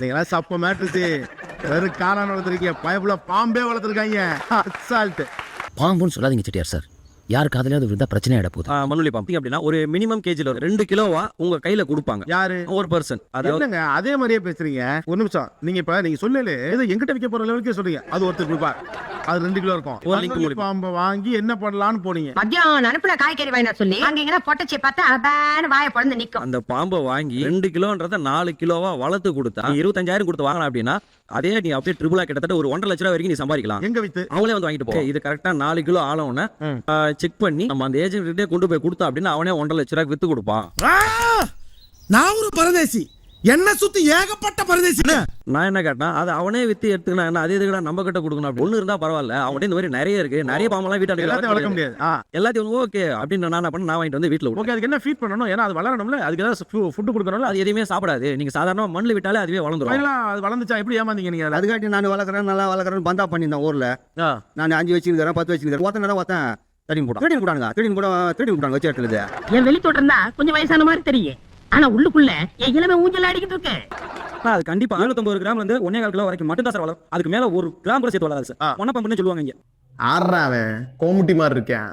நீங்களா சப்ப மேட்டுச்சு வெறும் காளான் வளர்த்துருக்கீங்க பயப்புல பாம்பே வளர்த்துருக்காங்க அசால்ட்டு. பாம்புன்னு சொல்லாதீங்க செட்டியார் சார், யார் காதலையாவது விருந்தா பிரச்சனை ஆயிட போகுது. மண்ணுளி பாம்பு அப்படின்னா ஒரு மினிமம் கேஜில 2 கிலோவா உங்க கையில கொடுப்பாங்க யாரு ஒரு பர்சன். அதாவது என்னங்க அதே மாதிரியே பேசுறீங்க. ஒரு நிமிஷம் நீங்க இப்ப நீங்க சொல்லல ஏதோ எங்கிட்ட விற்க போற லெவலுக்கே சொல்றீங்க. அது ஒருத்தர் கொடுப்பார், அது 2 கிலோ இருக்கும். ஒரு லிங்க் மூலியமா பாம்பை வாங்கி என்ன பண்ணலாம்னு போனீங்க. மத்தியானம் அனுப்புன காய்கறி வாங்கின சொல்லி அங்க இங்க பொட்டச்சி பார்த்தா அபான்னு வாயை பொழந்து நிக்கும். அந்த பாம்பை வாங்கி 2 கிலோன்றத 4 கிலோவா வளர்த்து கொடுத்தா 25,000 கொடுத்து வாங்கலாம் அப்படின்னா அதே நீ அப்படியே ட்ரிபிளா கிட்டத்தட்ட ஒரு 1.5 லட்ச ரூபா வரைக்கும் நீ சம்பாதிக்கலாம். எங்க வித்து அவங்களே வந்து வாங்கிட்டு போ. இது கரெக்டா 4 கிலோ ஆளவுன செக் பண்ணி நம்ம அந்த ஏஜென்ட் கிட்டே கொண்டு போய் கொடுத்தா அப்படின்னா அவனே 1.5 லட்ச ரூபாய்க்கு வித்து கொடுப்பான். நான் ஒரு பரதேசி, என்ன சுத்தி ஏகப்பட்ட பரதேசி. நான் என்ன கேட்டேன், அது அவனே வித்து எடுத்துக்கினா என்ன அதே இதுக்கு நம்ம கிட்ட கொடுக்கணும் அப்படி ஒண்ணு இருந்தா பரவாயில்ல. அவங்ககிட்ட இந்த மாதிரி நிறைய இருக்கு, நிறைய பாம்பெல்லாம் வீட்டாண்ட எல்லாத்தையும் வளர்க்க முடியாது. எல்லாத்தையும் ஓகே அப்படின்னு நான் என்ன பண்ண நான் வாங்கிட்டு வந்து வீட்டுல ஓகே அதுக்கு என்ன ஃபீட் பண்ணணும், ஏன்னா அது வளரணும்ல, அதுக்கு ஏதாவது ஃபுட் கொடுக்கணும்ல. அது எதுவுமே சாப்பிடாது. நீங்க சாதாரண மண்ணில் விட்டாலே அதுவே வளர்ந்துரும். அது வளர்ந்துச்சா எப்படி ஏமாந்தீங்க நீங்க? அதுக்காட்டி நான் வளர்க்குறேன் நல்லா வளர்க்குறேன்னு பந்தா பண்ணியிருந்தேன் ஊரில். நான் 5 வச்சுருக்கிறேன் 10 வச்சுருக்கிறேன். ஒருத்தன் திருடின்னு போட்டானுங்க திருடின்னு போட்டாங்க வச்சு எடுத்துது. என் வெளி தோட்டம் கொஞ்சம் வயசான மாதிரி தெரியும், ஆனா உள்ளுக்குள்ள என் இளமை ஊஞ்சல் அடிக்கிட்டு இருக்கு. அது கண்டிப்பா 750 கிராம்ல இருந்து 1.25 கிலோ வரைக்கும் மட்டும் தான் சார் வளரும். அதுக்கு மேல 1 கிராம் கூட சேர்த்து வளராது சார். ஒன்ன பம்புன்னு சொல்லுவாங்க இங்க. ஆடுறான் கோமுட்டி மாதிரி இருக்கேன்.